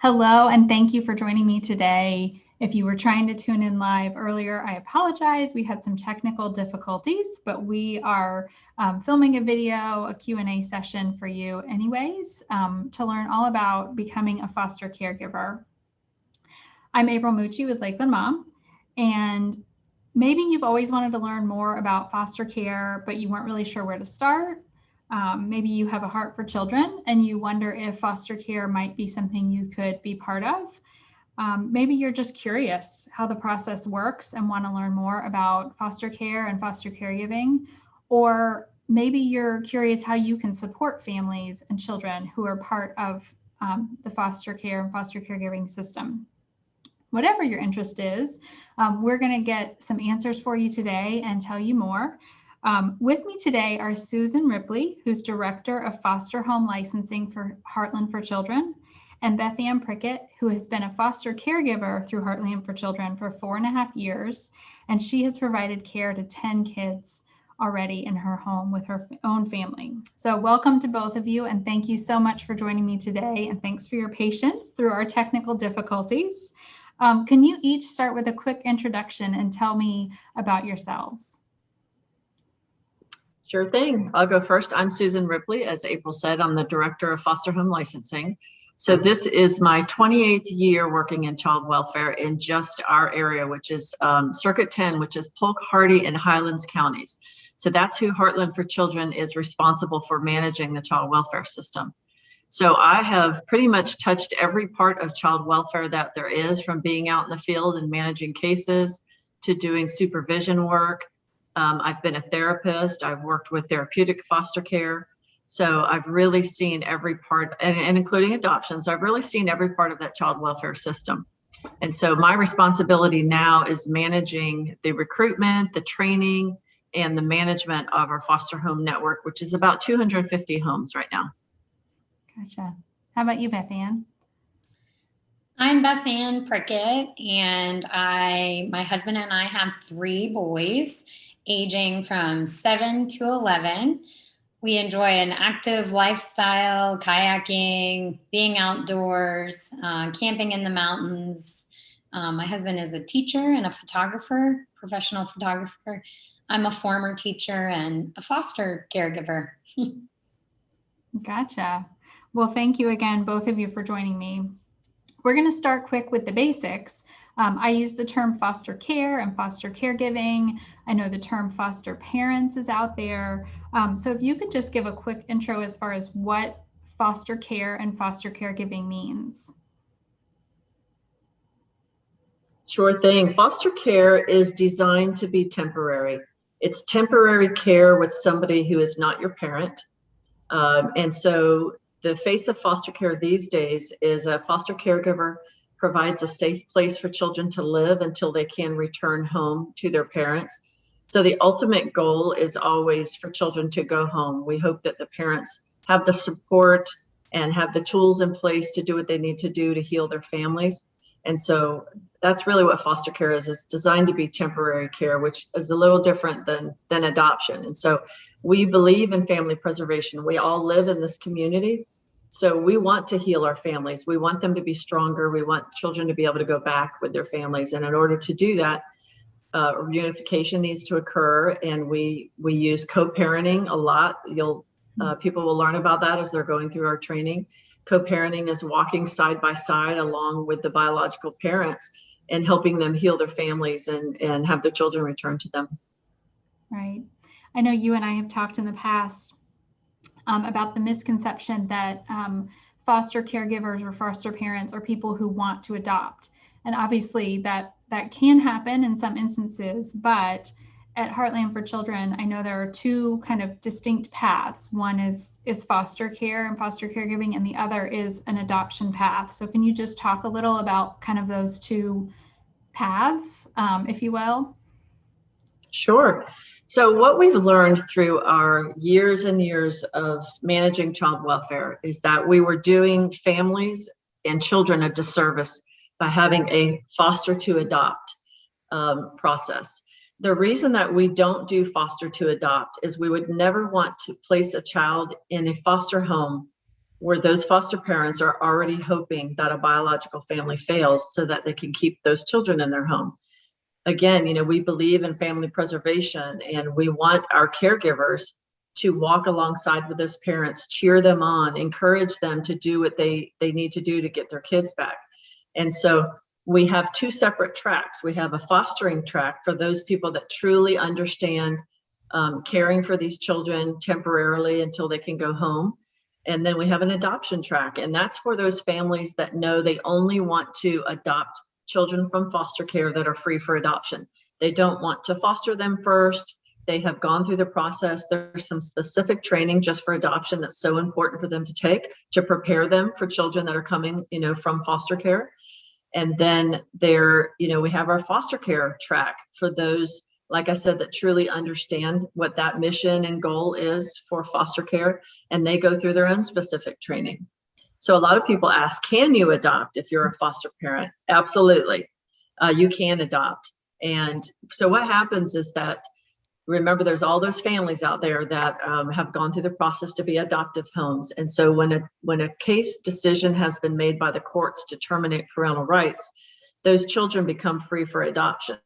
Hello, and thank you for joining me today. If you were trying to tune in live earlier, I apologize. We had some technical difficulties, but we are filming a video, a Q&A session for you anyways, to learn all about becoming a foster caregiver. I'm April Mucci with Lakeland Mom, and maybe you've always wanted to learn more about foster care, but you weren't really sure where to start. Maybe you have a heart for children and you wonder if foster care might be something you could be part of. Maybe you're just curious how the process works and want to learn more about foster care and foster caregiving. Or maybe you're curious how you can support families and children who are part of the foster care and foster caregiving system. Whatever your interest is, we're going to get some answers for you today and tell you more. With me today are Susan Ripley, who's Director of Foster Home Licensing for Heartland for Children, and Beth Ann Prickett, who has been a foster caregiver through Heartland for Children for 4.5 years, and she has provided care to 10 kids already in her home with her own family. So welcome to both of you, and thank you so much for joining me today, and thanks for your patience through our technical difficulties. Can you each start with a quick introduction and tell me about yourselves? Sure thing. I'll go first. I'm Susan Ripley. As April said, I'm the Director of Foster Home Licensing. So this is my 28th year working in child welfare in just our area, which is Circuit 10, which is Polk, Hardy, and Highlands counties. So that's who Heartland for Children is responsible for managing the child welfare system. So I have pretty much touched every part of child welfare that there is, from being out in the field and managing cases to doing supervision work. I've been a therapist. I've worked with therapeutic foster care. So I've really seen every part, and including adoption. So I've really seen every part of that child welfare system. And so my responsibility now is managing the recruitment, the training, and the management of our foster home network, which is about 250 homes right now. Gotcha. How about you, Beth Ann? I'm Beth Ann Prickett, and my husband and I have 3 boys aging from 7 to 11. We enjoy an active lifestyle, kayaking, being outdoors, camping in the mountains. My husband is a teacher and a photographer, professional photographer. I'm a former teacher and a foster caregiver. Gotcha. Well, thank you again, both of you, for joining me. We're going to start quick with the basics. I use the term foster care and foster caregiving. I know the term foster parents is out there. So if you could just give a quick intro as far as what foster care and foster caregiving means. Sure thing. Foster care is designed to be temporary. It's temporary care with somebody who is not your parent. And so the face of foster care these days is a foster caregiver provides a safe place for children to live until they can return home to their parents. So the ultimate goal is always for children to go home. We hope that the parents have the support and have the tools in place to do what they need to do to heal their families. And so that's really what foster care is. It's designed to be temporary care, which is a little different than adoption. And so we believe in family preservation. We all live in this community. So we want to heal our families. We want them to be stronger. We want children to be able to go back with their families. And in order to do that, reunification needs to occur. And we use co-parenting a lot. People will learn about that as they're going through our training. Co-parenting is walking side by side along with the biological parents and helping them heal their families and have their children return to them. Right. I know you and I have talked in the past about the misconception that foster caregivers or foster parents are people who want to adopt. And obviously that can happen in some instances, but at Heartland for Children, I know there are 2 kind of distinct paths. One is foster care and foster caregiving, and the other is an adoption path. So can you just talk a little about kind of those 2 paths, if you will? Sure. So what we've learned through our years and years of managing child welfare is that we were doing families and children a disservice by having a foster to adopt process. The reason that we don't do foster to adopt is we would never want to place a child in a foster home where those foster parents are already hoping that a biological family fails so that they can keep those children in their home. Again, we believe in family preservation, and we want our caregivers to walk alongside with those parents, cheer them on, encourage them to do what they need to do to get their kids back. And so we have two separate tracks. We have a fostering track for those people that truly understand caring for these children temporarily until they can go home. And then we have an adoption track, and that's for those families that know they only want to adopt children from foster care that are free for adoption. They don't want to foster them first. They have gone through the process. There's some specific training just for adoption that's so important for them to take to prepare them for children that are coming, from foster care. And then we have our foster care track for those, like I said, that truly understand what that mission and goal is for foster care, and they go through their own specific training. So a lot of people ask, can you adopt if you're a foster parent? Absolutely, you can adopt. And so what happens is that, remember, there's all those families out there that have gone through the process to be adoptive homes. And so when a case decision has been made by the courts to terminate parental rights, those children become free for adoption.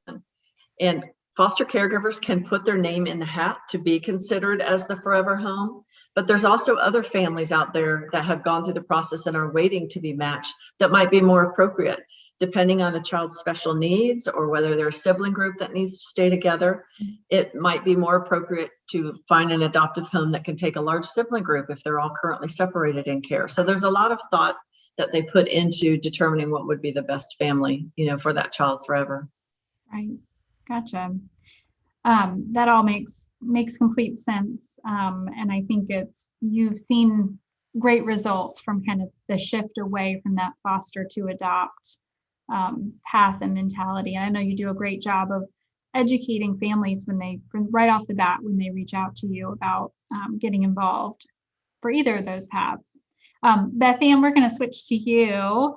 And foster caregivers can put their name in the hat to be considered as the forever home. But there's also other families out there that have gone through the process and are waiting to be matched that might be more appropriate, depending on a child's special needs or whether they're a sibling group that needs to stay together. It might be more appropriate to find an adoptive home that can take a large sibling group if they're all currently separated in care. So there's a lot of thought that they put into determining what would be the best family, for that child forever. Right. Gotcha. That all makes complete sense. And I think you've seen great results from kind of the shift away from that foster to adopt path and mentality. And I know you do a great job of educating families right off the bat when they reach out to you about getting involved for either of those paths. Beth Ann, we're going to switch to you.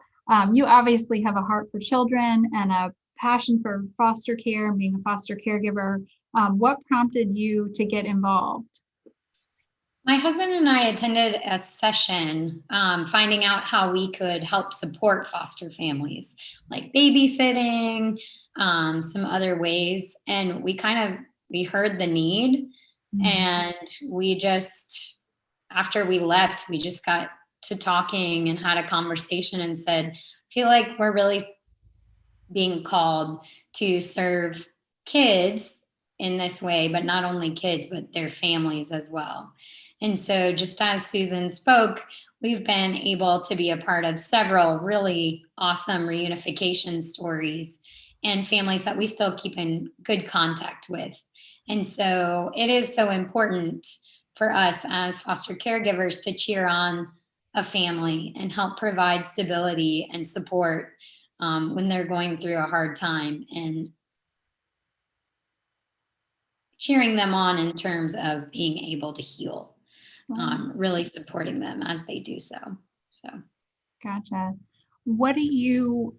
You obviously have a heart for children and a passion for foster care and being a foster caregiver. What prompted you to get involved? My husband and I attended a session finding out how we could help support foster families, like babysitting, some other ways. And we heard the need. Mm-hmm. And after we left, we just got to talking and had a conversation and said, I feel like we're really being called to serve kids in this way, but not only kids, but their families as well. And so just as Susan spoke, we've been able to be a part of several really awesome reunification stories and families that we still keep in good contact with. And so it is so important for us as foster caregivers to cheer on a family and help provide stability and support when they're going through a hard time, and cheering them on in terms of being able to heal. Really supporting them as they do so. Gotcha. What do you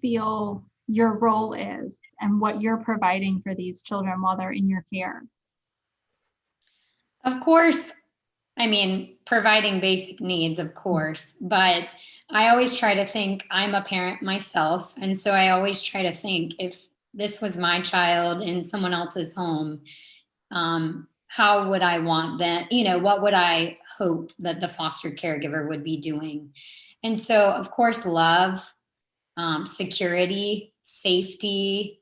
feel your role is and what you're providing for these children while they're in your care? Of course, providing basic needs, of course, but I always try to think, I'm a parent myself, and so I always try to think, if this was my child in someone else's home, how would I want that? What would I hope that the foster caregiver would be doing? And so, of course, love, security, safety,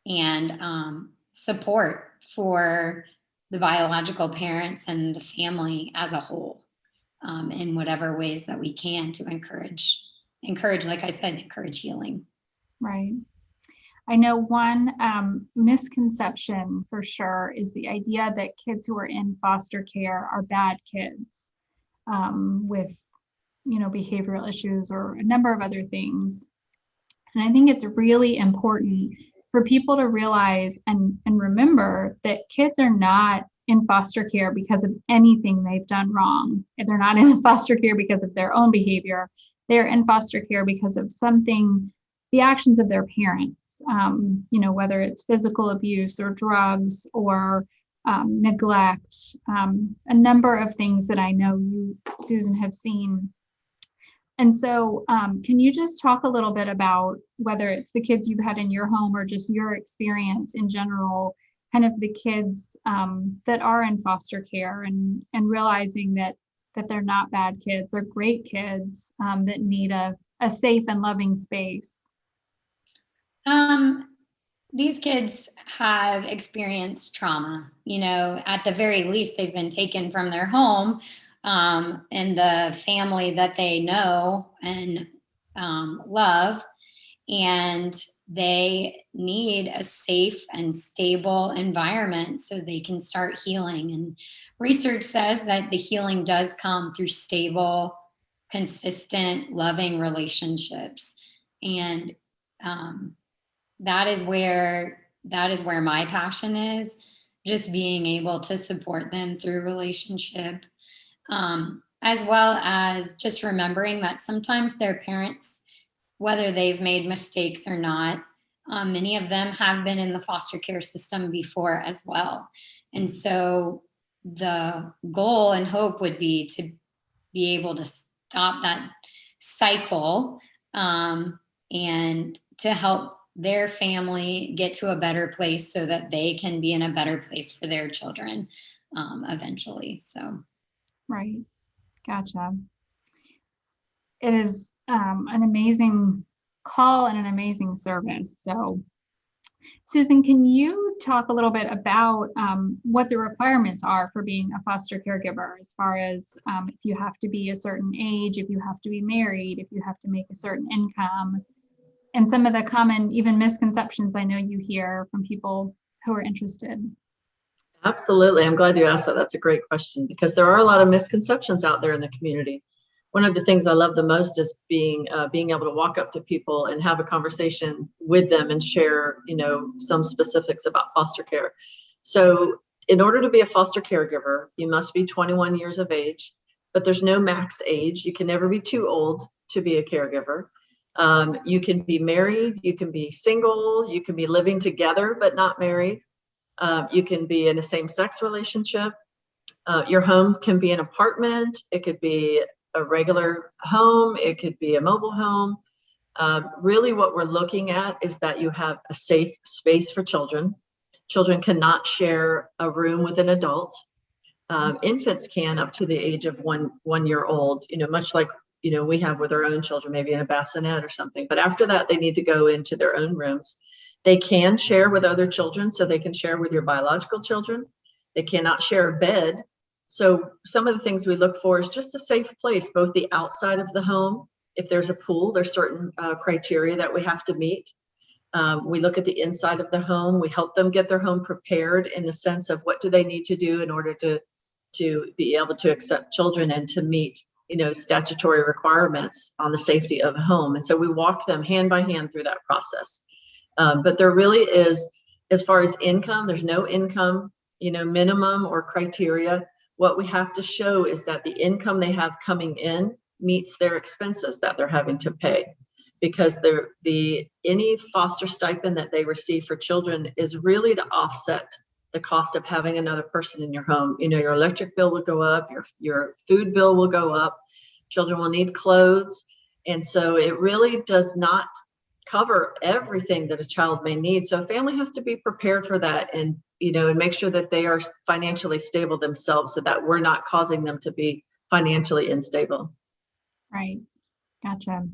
and support for the biological parents and the family as a whole, in whatever ways that we can to encourage, like I said, encourage healing. Right. I know one misconception for sure is the idea that kids who are in foster care are bad kids with, behavioral issues or a number of other things. And I think it's really important for people to realize and remember that kids are not in foster care because of anything they've done wrong. And they're not in foster care because of their own behavior. They're in foster care because of the actions of their parents, whether it's physical abuse or drugs or neglect, a number of things that I know you, Susan, have seen. And so can you just talk a little bit about whether it's the kids you've had in your home or just your experience in general, kind of the kids that are in foster care, and realizing that they're not bad kids, they're great kids that need a safe and loving space? These kids have experienced trauma. At the very least, they've been taken from their home and the family that they know and love, and they need a safe and stable environment so they can start healing. And research says that the healing does come through stable, consistent, loving relationships. And that is where my passion is, just being able to support them through relationship, as well as just remembering that sometimes their parents, whether they've made mistakes or not, many of them have been in the foster care system before as well. And so the goal and hope would be to be able to stop that cycle, and to help their family get to a better place so that they can be in a better place for their children eventually. So, Right. Gotcha. It is an amazing call and an amazing service. So, Susan, can you talk a little bit about what the requirements are for being a foster caregiver, as far as if you have to be a certain age, if you have to be married, if you have to make a certain income, and some of the common even misconceptions I know you hear from people who are interested? Absolutely. I'm glad you asked that. That's a great question, because there are a lot of misconceptions out there in the community. One of the things I love the most is being able to walk up to people and have a conversation with them and share, some specifics about foster care. So in order to be a foster caregiver, you must be 21 years of age, but there's no max age. You can never be too old to be a caregiver. You can be married, you can be single, you can be living together but not married. You can be in a same-sex relationship. Your home can be an apartment. It could be a regular home. It could be a mobile home. Really what we're looking at is that you have a safe space for children. Children cannot share a room with an adult. Infants can up to the age of one year old, much like we have with our own children, maybe in a bassinet or something. But after that, they need to go into their own rooms. They can share with other children, so they can share with your biological children. They cannot share a bed. So some of the things we look for is just a safe place, both the outside of the home. If there's a pool, there's certain criteria that we have to meet. We look at the inside of the home. We help them get their home prepared in the sense of what do they need to do in order to be able to accept children and to meet statutory requirements on the safety of a home. And so we walk them hand by hand through that process. But there really is, as far as income, there's no income, minimum or criteria. What we have to show is that the income they have coming in meets their expenses that they're having to pay, because any foster stipend that they receive for children is really to offset the cost of having another person in your home. Your electric bill will go up, your food bill will go up, children will need clothes. And so it really does not cover everything that a child may need. So a family has to be prepared for that, and and make sure that they are financially stable themselves, so that we're not causing them to be financially unstable. Right. Gotcha.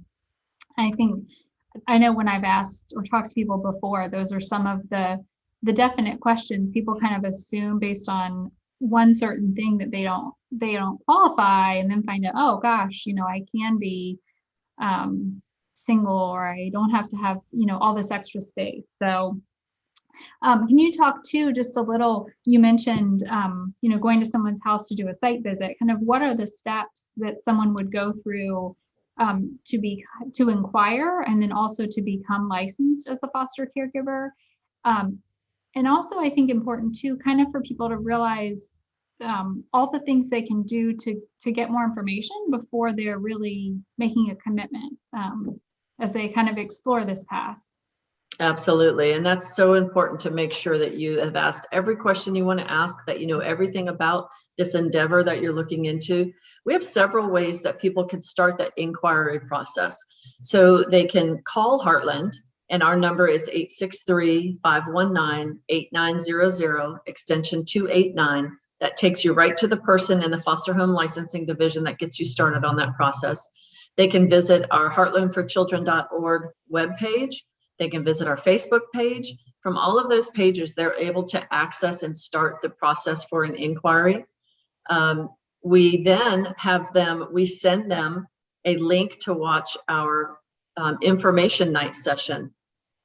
I know when I've asked or talked to people before, those are some of the definite questions. People kind of assume based on one certain thing that they don't qualify, and then find out, oh gosh, I can be single, or I don't have to have all this extra space. So can you talk too just a little, you mentioned going to someone's house to do a site visit, kind of what are the steps that someone would go through to inquire, and then also to become licensed as a foster caregiver? And also, I think important too, kind of for people to realize all the things they can do to get more information before they're really making a commitment, as they kind of explore this path. Absolutely. And that's so important to make sure that you have asked every question you want to ask, that you know everything about this endeavor that you're looking into. We have several ways that people can start that inquiry process. So they can call Heartland, and our number is 863-519-8900, extension 289. That takes you right to the person in the foster home licensing division that gets you started on that process. They can visit our heartlandforchildren.org webpage. They can visit our Facebook page. From all of those pages, they're able to access and start the process for an inquiry. We then we send them a link to watch our information night session.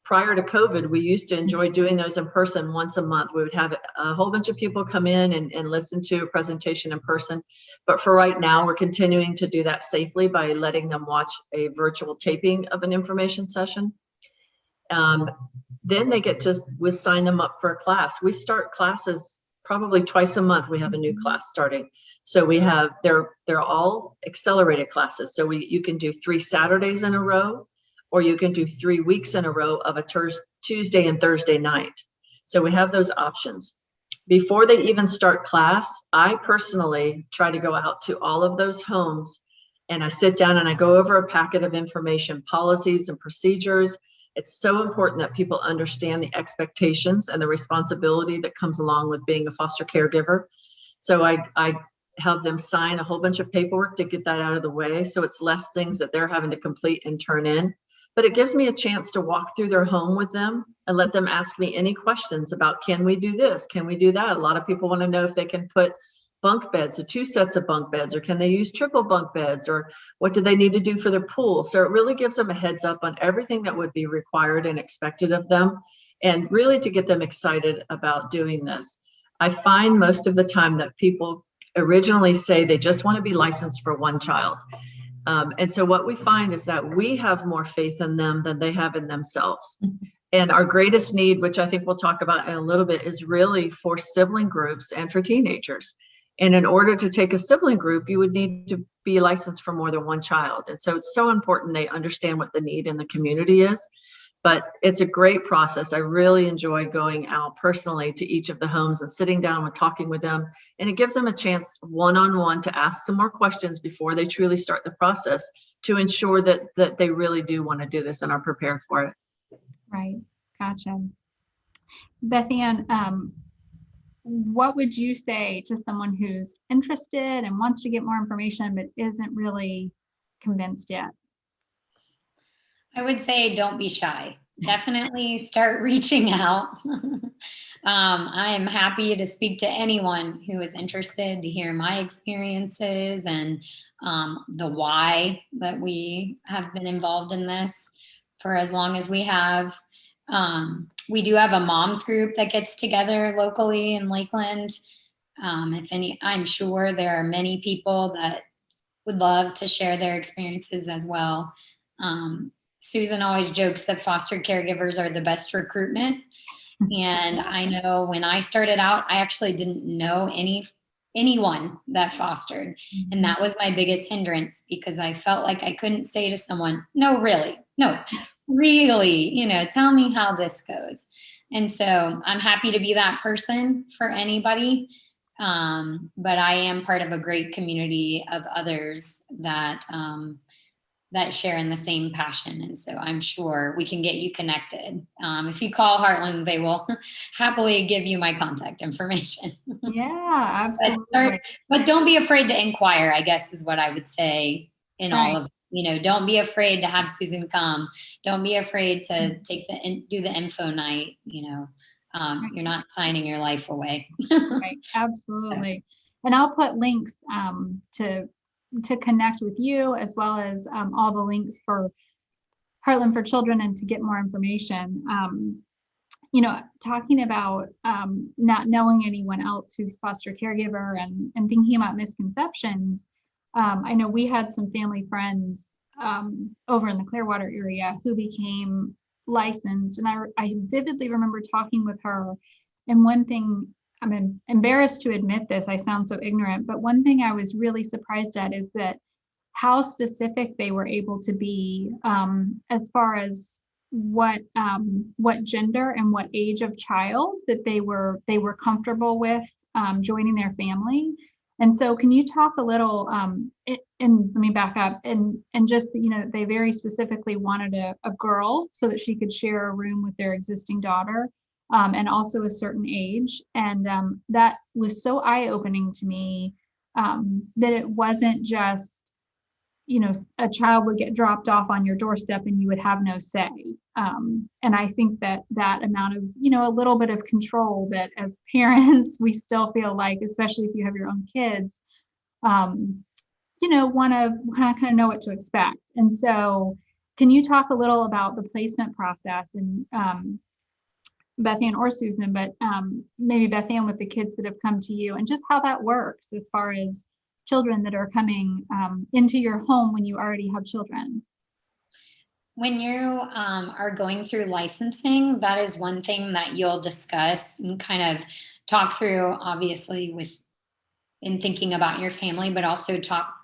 Prior to COVID, we used to enjoy doing those in person once a month. We would have a whole bunch of people come in and listen to a presentation in person. But for right now, we're continuing to do that safely by letting them watch a virtual taping of an information session. Then they get to, we sign them up for a class. We start classes probably twice a month. We have a new class starting. So we have, they're all accelerated classes. So you can do 3 Saturdays in a row, or you can do 3 weeks in a row of a Tuesday and Thursday night. So we have those options. Before they even start class, I personally try to go out to all of those homes, and I sit down and I go over a packet of information, policies and procedures. It's so important that people understand the expectations and the responsibility that comes along with being a foster caregiver. So I have them sign a whole bunch of paperwork to get that out of the way. So it's less things that they're having to complete and turn in. But it gives me a chance to walk through their home with them and let them ask me any questions about, can we do this? Can we do that? A lot of people want to know if they can put bunk beds, so 2 sets of bunk beds, or can they use triple bunk beds, or what do they need to do for their pool? So it really gives them a heads up on everything that would be required and expected of them, and really to get them excited about doing this. I find most of the time that people originally say they just want to be licensed for 1 child. And so what we find is that we have more faith in them than they have in themselves. And our greatest need, which I think we'll talk about in a little bit, is really for sibling groups and for teenagers. And in order to take a sibling group, you would need to be licensed for more than 1 child. And so it's so important they understand what the need in the community is. But it's a great process. I really enjoy going out personally to each of the homes and sitting down and talking with them. And it gives them a chance one-on-one to ask some more questions before they truly start the process, to ensure that they really do want to do this and are prepared for it. Right. Gotcha. Beth Ann, what would you say to someone who's interested and wants to get more information but isn't really convinced yet? I would say don't be shy. Definitely start reaching out. I am happy to speak to anyone who is interested to hear my experiences and the why that we have been involved in this for as long as we have. We do have a moms group that gets together locally in Lakeland. I'm sure there are many people that would love to share their experiences as well. Susan always jokes that foster caregivers are the best recruitment. And I know when I started out, I actually didn't know anyone that fostered. And that was my biggest hindrance, because I felt like I couldn't say to someone, no, really, tell me how this goes. And so I'm happy to be that person for anybody. But I am part of a great community of others that share in the same passion. And so I'm sure we can get you connected. If you call Heartland, they will happily give you my contact information. Yeah, absolutely. But don't be afraid to inquire, I guess is what I would say in all of it. Don't be afraid to have Susan come. Don't be afraid to do the info night. You're not signing your life away. Right, absolutely. And I'll put links to connect with you, as well as all the links for Heartland for Children and to get more information. Talking about not knowing anyone else who's foster caregiver and thinking about misconceptions. I know we had some family friends over in the Clearwater area who became licensed, and I vividly remember talking with her. And one thing, I'm embarrassed to admit this, I sound so ignorant, but one thing I was really surprised at is that how specific they were able to be as far as, the what gender and what age of child that they were comfortable with joining their family. And so can you talk a little, and let me back up, and just, they very specifically wanted a girl so that she could share a room with their existing daughter, and also a certain age. And that was so eye-opening to me, that it wasn't just, a child would get dropped off on your doorstep and you would have no say. And I think that amount of, a little bit of control that as parents, we still feel like, especially if you have your own kids, want to kind of know what to expect. And so can you talk a little about the placement process, and Beth Ann or Susan, but maybe Beth Ann with the kids that have come to you, and just how that works as far as children that are coming into your home when you already have children? When you are going through licensing, that is one thing that you'll discuss and kind of talk through, obviously, in thinking about your family, but also talk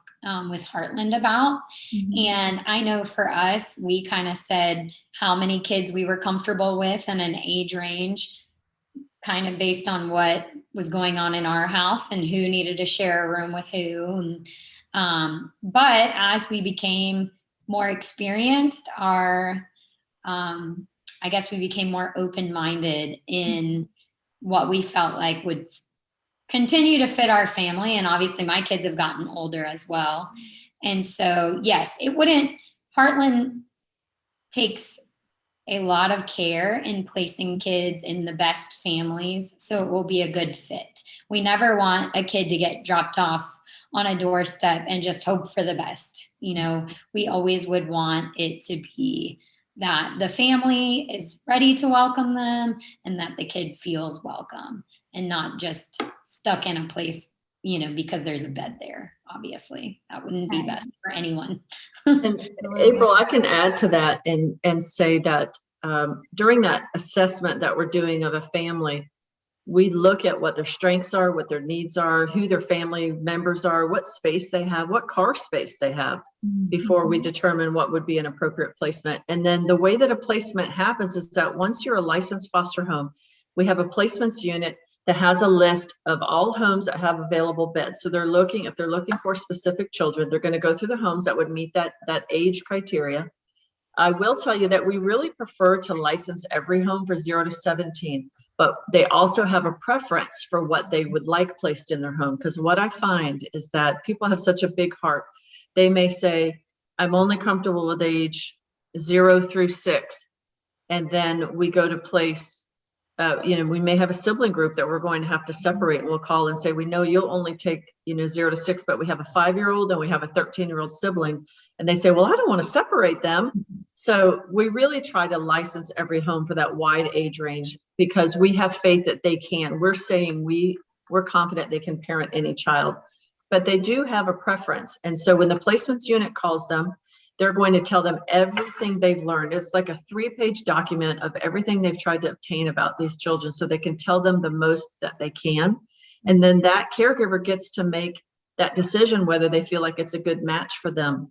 with Heartland about. Mm-hmm. And I know for us, we kind of said how many kids we were comfortable with and an age range, kind of based on what was going on in our house and who needed to share a room with who. And, but as we became more experienced, I guess we became more open-minded in what we felt like would continue to fit our family. And obviously my kids have gotten older as well. And so, yes, Heartland takes a lot of care in placing kids in the best families, so it will be a good fit. We never want a kid to get dropped off on a doorstep and just hope for the best. We always would want it to be that the family is ready to welcome them and that the kid feels welcome and not just stuck in a place, because there's a bed there. Obviously, that wouldn't be best for anyone. And April, I can add to that and say that during that assessment that we're doing of a family, we look at what their strengths are, what their needs are, who their family members are, what space they have, what car space they have, before we determine what would be an appropriate placement. And then the way that a placement happens is that once you're a licensed foster home, we have a placements unit that has a list of all homes that have available beds. So if they're looking for specific children, they're going to go through the homes that would meet that age criteria. I will tell you that we really prefer to license every home for 0 to 17, but they also have a preference for what they would like placed in their home. Because what I find is that people have such a big heart. They may say, I'm only comfortable with age 0 through 6. And then we go to place, we may have a sibling group that we're going to have to separate. We'll call and say, we know you'll only take, 0 to 6, but we have a 5-year-old and we have a 13-year-old sibling. And they say, well, I don't want to separate them. So we really try to license every home for that wide age range because we have faith that they can. We're saying we're confident they can parent any child, but they do have a preference. And so when the placements unit calls them, they're going to tell them everything they've learned. It's like a 3-page document of everything they've tried to obtain about these children so they can tell them the most that they can. And then that caregiver gets to make that decision whether they feel like it's a good match for them.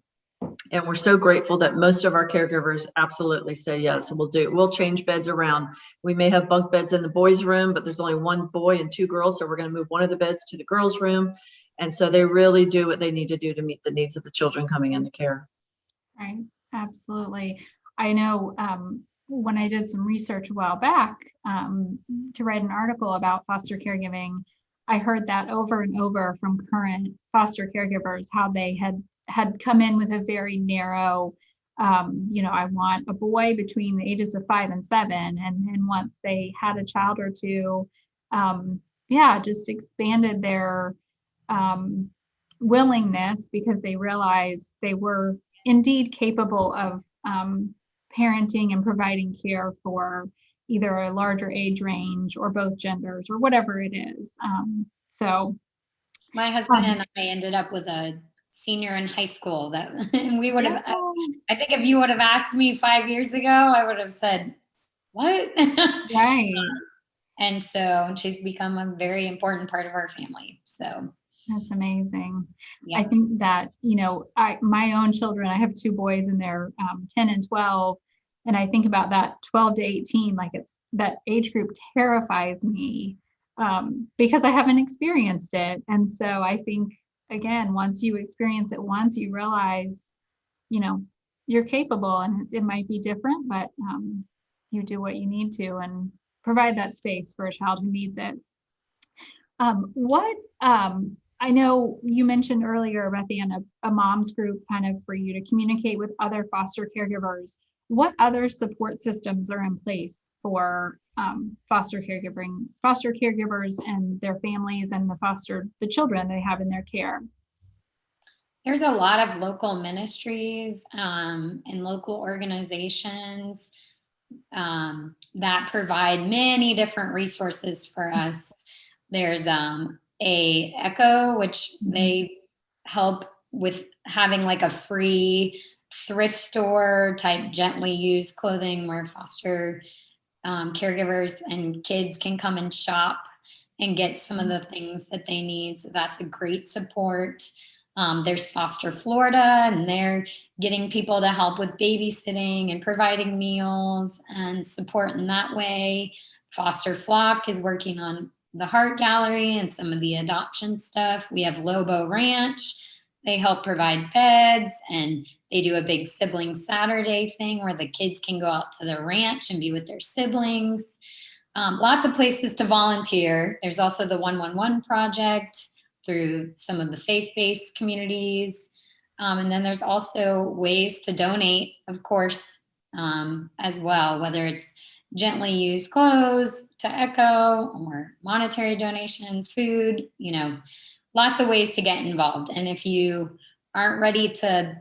And we're so grateful that most of our caregivers absolutely say yes, we'll change beds around. We may have bunk beds in the boys' room, but there's only 1 boy and 2 girls. So we're going to move one of the beds to the girls' room. And so they really do what they need to do to meet the needs of the children coming into care. Right. Absolutely. I know when I did some research a while back to write an article about foster caregiving, I heard that over and over from current foster caregivers, how they had come in with a very narrow, I want a boy between the ages of 5 and 7. And once they had a child or two, just expanded their willingness because they realized they were indeed capable of parenting and providing care for either a larger age range or both genders or whatever it is. So my husband and I ended up with a senior in high school that we would have, I think if you would have asked me 5 years ago, I would have said, what? Right. And so she's become a very important part of our family. So that's amazing. Yeah. I think that, my own children, I have 2 boys and they're 10 and 12. And I think about that 12 to 18, like that age group terrifies me because I haven't experienced it. And so I think, again, once you experience it once, you realize, you're capable, and it might be different, but you do what you need to and provide that space for a child who needs it. I know you mentioned earlier, Bethann, a mom's group kind of for you to communicate with other foster caregivers. What other support systems are in place for foster caregivers and their families and the children they have in their care? There's a lot of local ministries and local organizations that provide many different resources for us. There's a Echo, which they help with having like a free thrift store type gently used clothing where foster caregivers and kids can come and shop and get some of the things that they need. So that's a great support. There's Foster Florida, and they're getting people to help with babysitting and providing meals and support in that way. Foster Flock is working on the Heart Gallery and some of the adoption stuff. We have Lobo Ranch. They help provide beds, and they do a big sibling Saturday thing where the kids can go out to the ranch and be with their siblings. Lots of places to volunteer. There's also the 111 Project through some of the faith-based communities. And then there's also ways to donate, of course, as well, whether it's gently used clothes to Echo or monetary donations, food, lots of ways to get involved. And if you aren't ready to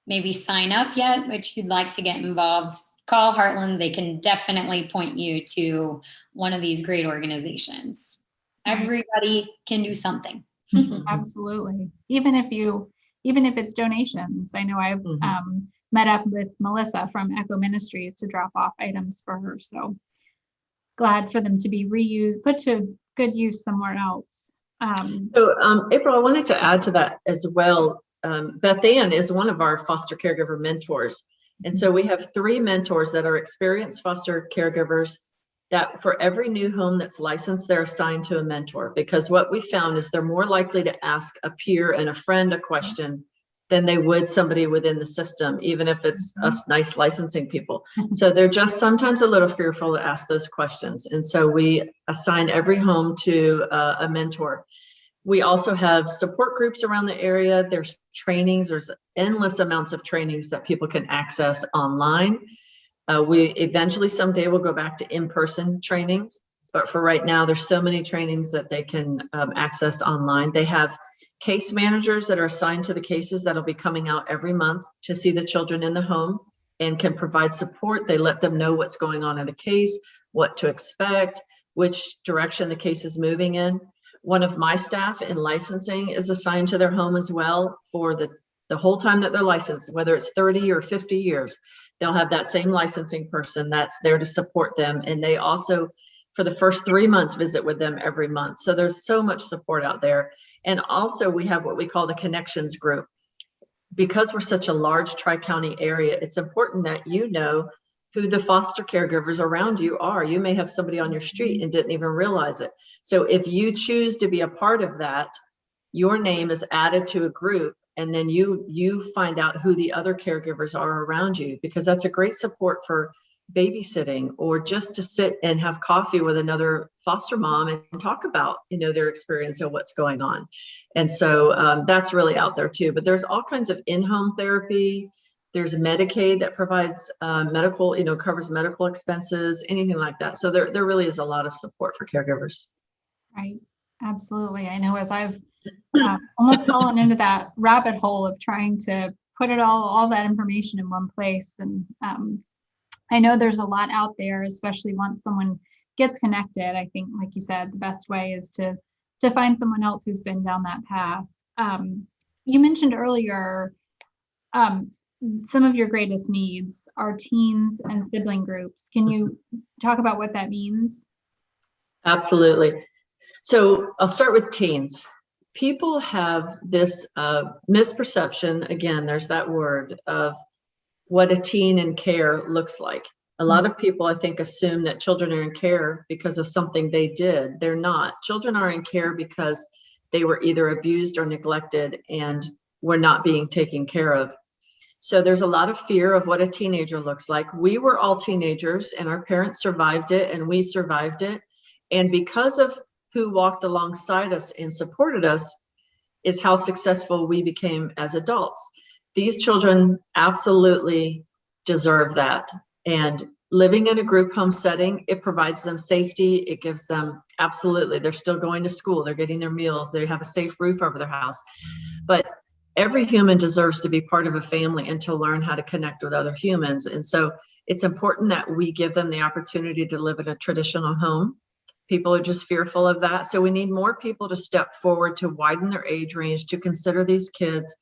maybe sign up yet, but you'd like to get involved, call Heartland. They can definitely point you to one of these great organizations. Everybody can do something. Absolutely. Even if it's donations. I know I've met up with Melissa from Echo Ministries to drop off items for her. So glad for them to be reused, put to good use somewhere else. April, I wanted to add to that as well. Bethann is one of our foster caregiver mentors. And so we have 3 mentors that are experienced foster caregivers that for every new home that's licensed, they're assigned to a mentor, because what we found is they're more likely to ask a peer and a friend a question than they would somebody within the system, even if it's us nice licensing people. So they're just sometimes a little fearful to ask those questions. And so we assign every home to a mentor. We also have support groups around the area. There's trainings, there's endless amounts of trainings that people can access online. We eventually someday will go back to in-person trainings, but for right now, there's so many trainings that they can access online. They have case managers that are assigned to the cases that'll be coming out every month to see the children in the home and can provide support. They let them know what's going on in the case, what to expect, which direction the case is moving in. One of my staff in licensing is assigned to their home as well for the whole time that they're licensed, whether it's 30 or 50 years. They'll have that same licensing person that's there to support them. And they also, for the first 3 months, visit with them every month. So there's so much support out there. And also we have what we call the connections group. Because we're such a large tri-county area, it's important that you know who the foster caregivers around you are. You may have somebody on your street and didn't even realize it. So if you choose to be a part of that, your name is added to a group, and then you find out who the other caregivers are around you, because that's a great support for babysitting or just to sit and have coffee with another foster mom and talk about their experience and what's going on. And so that's really out there too. But there's all kinds of in-home therapy. There's Medicaid that provides medical, covers medical expenses, anything like that. So there really is a lot of support for caregivers. Right. Absolutely. I know, as I've almost fallen into that rabbit hole of trying to put it all that information in one place. And I know there's a lot out there, especially once someone gets connected. I think, like you said, the best way is to find someone else who's been down that path. You mentioned earlier some of your greatest needs are teens and sibling groups. Can you talk about what that means? Absolutely. So I'll start with teens. People have this misperception, again, there's that word of what a teen in care looks like. A lot of people, I think, assume that children are in care because of something they did. They're not. Children are in care because they were either abused or neglected and were not being taken care of. So there's a lot of fear of what a teenager looks like. We were all teenagers and our parents survived it and we survived it. And because of who walked alongside us and supported us is how successful we became as adults. These children absolutely deserve that. And living in a group home setting, it provides them safety. It gives them, absolutely, they're still going to school. They're getting their meals. They have a safe roof over their house. But every human deserves to be part of a family and to learn how to connect with other humans. And so it's important that we give them the opportunity to live in a traditional home. People are just fearful of that. So we need more people to step forward to widen their age range, to consider these kids.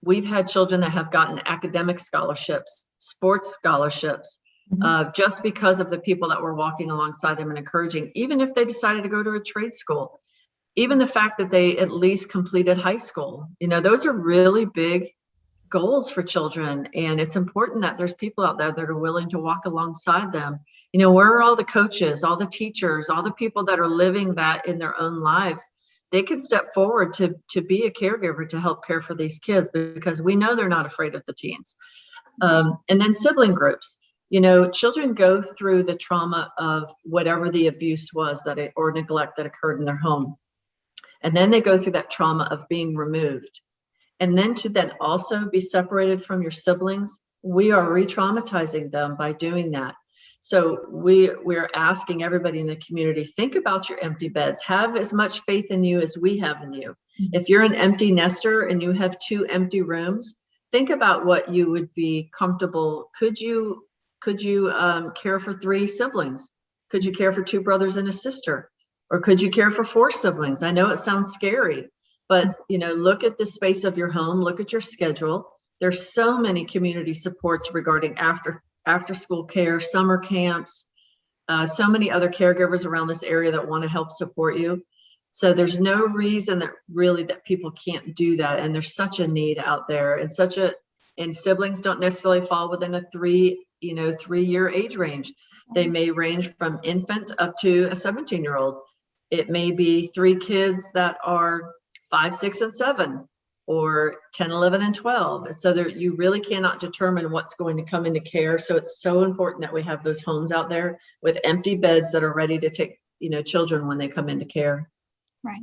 We've had children that have gotten academic scholarships, sports scholarships, just because of the people that were walking alongside them and encouraging, even if they decided to go to a trade school, even the fact that they at least completed high school. You know, those are really big goals for children. And it's important that there's people out there that are willing to walk alongside them. You know, where are all the coaches, all the teachers, all the people that are living that in their own lives? They can step forward to be a caregiver to help care for these kids, because we know they're not afraid of the teens. And then sibling groups. You know, children go through the trauma of whatever the abuse was or neglect that occurred in their home. And then they go through that trauma of being removed. And then to then also be separated from your siblings, we are re-traumatizing them by doing that. So we're asking everybody in the community, think about your empty beds. Have as much faith in you as we have in you. If you're an empty nester and you have 2 empty rooms, think about what you would be comfortable. Could you care for 3 siblings? Could you care for 2 brothers and a sister? Or could you care for 4 siblings? I know it sounds scary, but you know, look at the space of your home, look at your schedule. There's so many community supports regarding after school care, summer camps, so many other caregivers around this area that want to help support you. So there's no reason that people can't do that. And there's such a need out there, and siblings don't necessarily fall within a 3-year age range. They may range from infant up to a 17-year-old. It may be 3 kids that are 5, 6, and 7, or 10, 11, and 12. So you really cannot determine what's going to come into care. So it's so important that we have those homes out there with empty beds that are ready to take, children when they come into care. Right.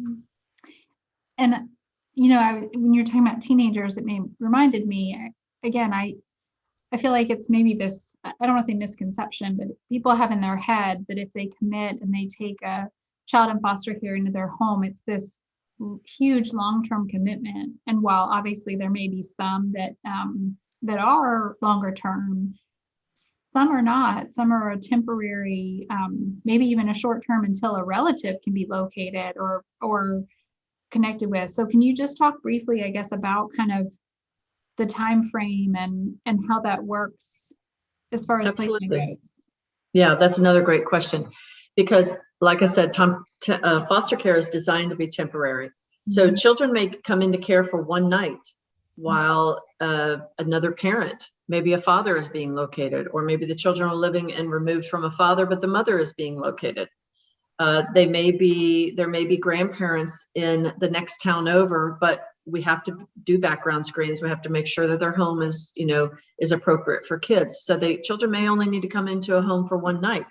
And, when you're talking about teenagers, it reminded me, again, I feel like it's maybe this, I don't want to say misconception, but people have in their head that if they commit and they take a child in foster care into their home, it's this huge long-term commitment. And while obviously there may be some that are longer term, some are not. Some are a temporary, maybe even a short term until a relative can be located or connected with. So can you just talk briefly, I guess, about kind of the time frame and how that works as far as Absolutely. placement goes? Yeah, that's another great question, because like I said, foster care is designed to be temporary. So children may come into care for one night while another parent, maybe a father, is being located, or maybe the children are living and removed from a father, but the mother is being located. There may be grandparents in the next town over, but we have to do background screens. We have to make sure that their home is appropriate for kids. So children may only need to come into a home for one night.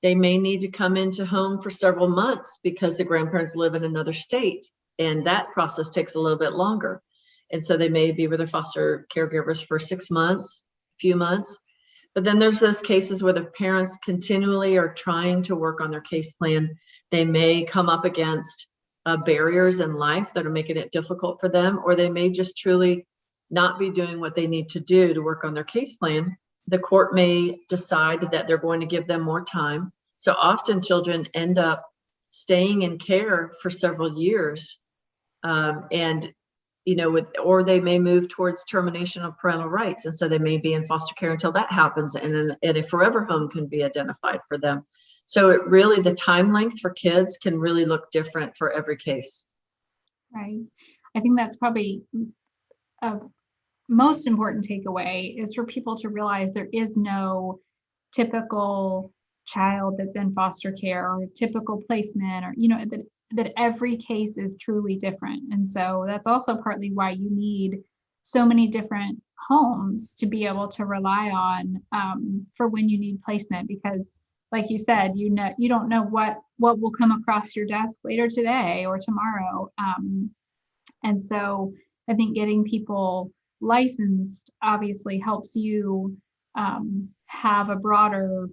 They may need to come into home for several months because the grandparents live in another state, and that process takes a little bit longer. And so they may be with their foster caregivers for 6 months, a few months. But then there's those cases where the parents continually are trying to work on their case plan. They may come up against barriers in life that are making it difficult for them, or they may just truly not be doing what they need to do to work on their case plan. The court may decide that they're going to give them more time. So often children end up staying in care for several years, or they may move towards termination of parental rights. And so they may be in foster care until that happens, and a forever home can be identified for them. So the time length for kids can really look different for every case. Right. I think that's probably most important takeaway is for people to realize there is no typical child that's in foster care or typical placement, or that every case is truly different. And so that's also partly why you need so many different homes to be able to rely on for when you need placement, because like you said, you don't know what will come across your desk later today or tomorrow. And so I think getting people licensed obviously helps you have a broader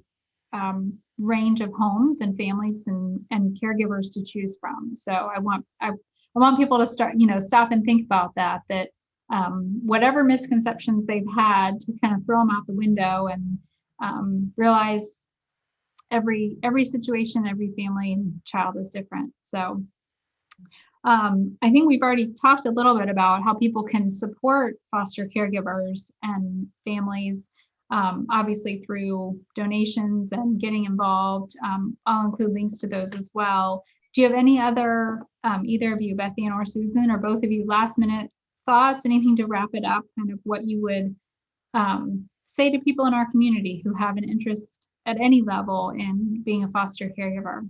range of homes and families and caregivers to choose from. So I want people to stop and think about that whatever misconceptions they've had, to kind of throw them out the window and realize every situation, every family and child is different. So I think we've already talked a little bit about how people can support foster caregivers and families, obviously through donations and getting involved. I'll include links to those as well. Do you have any other, either of you, Beth Ann or Susan, or both of you, last minute thoughts, anything to wrap it up, kind of what you would say to people in our community who have an interest at any level in being a foster caregiver?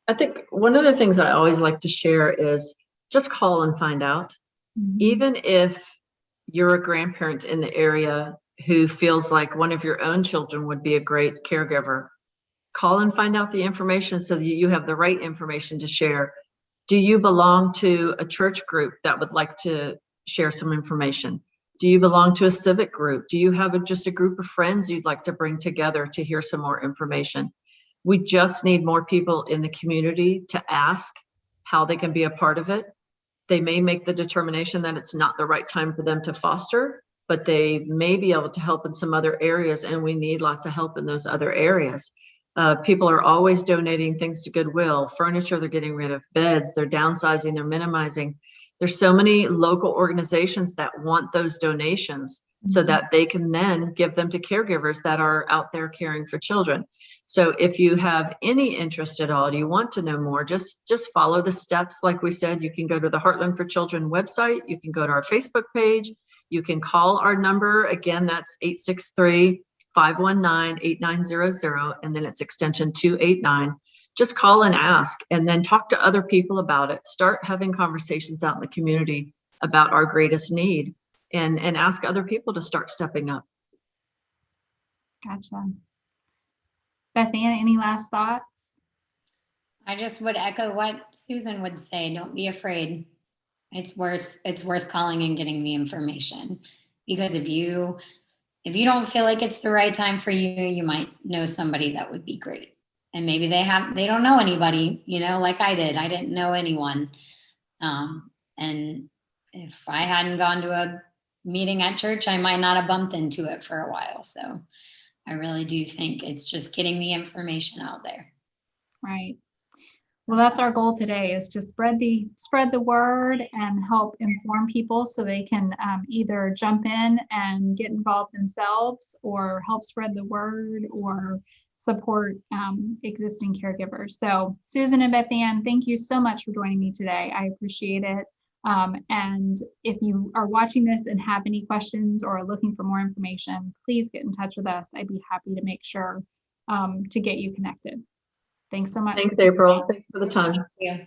I think one of the things I always like to share is just call and find out. Mm-hmm. Even if you're a grandparent in the area who feels like one of your own children would be a great caregiver, call and find out the information so that you have the right information to share. Do you belong to a church group that would like to share some information? Do you belong to a civic group? Do you have just a group of friends you'd like to bring together to hear some more information? We just need more people in the community to ask how they can be a part of it. They may make the determination that it's not the right time for them to foster, but they may be able to help in some other areas, and we need lots of help in those other areas. People are always donating things to Goodwill, furniture, they're getting rid of beds, they're downsizing, they're minimizing. There's so many local organizations that want those donations so that they can then give them to caregivers that are out there caring for children. So if you have any interest at all, you want to know more, just follow the steps. Like we said, you can go to the Heartland for Children website, you can go to our Facebook page, you can call our number. Again, that's 863-519-8900, and then it's extension 289. Just call and ask, and then talk to other people about it. Start having conversations out in the community about our greatest need, and ask other people to start stepping up. Gotcha. Beth Ann, any last thoughts? I just would echo what Susan would say. Don't be afraid. It's worth calling and getting the information, because if you don't feel like it's the right time for you, you might know somebody that would be great. And maybe they don't know anybody, like I did. I didn't know anyone. And if I hadn't gone to a meeting at church, I might not have bumped into it for a while. So I really do think it's just getting the information out there. Right. Well, that's our goal today, is to spread the word and help inform people so they can either jump in and get involved themselves, or help spread the word, or support existing caregivers. So Susan and Beth Ann, thank you so much for joining me today. I appreciate it. And if you are watching this and have any questions or are looking for more information, please get in touch with us. I'd be happy to make sure to get you connected. Thanks so much. Thanks, April. Thanks for the time. Yeah.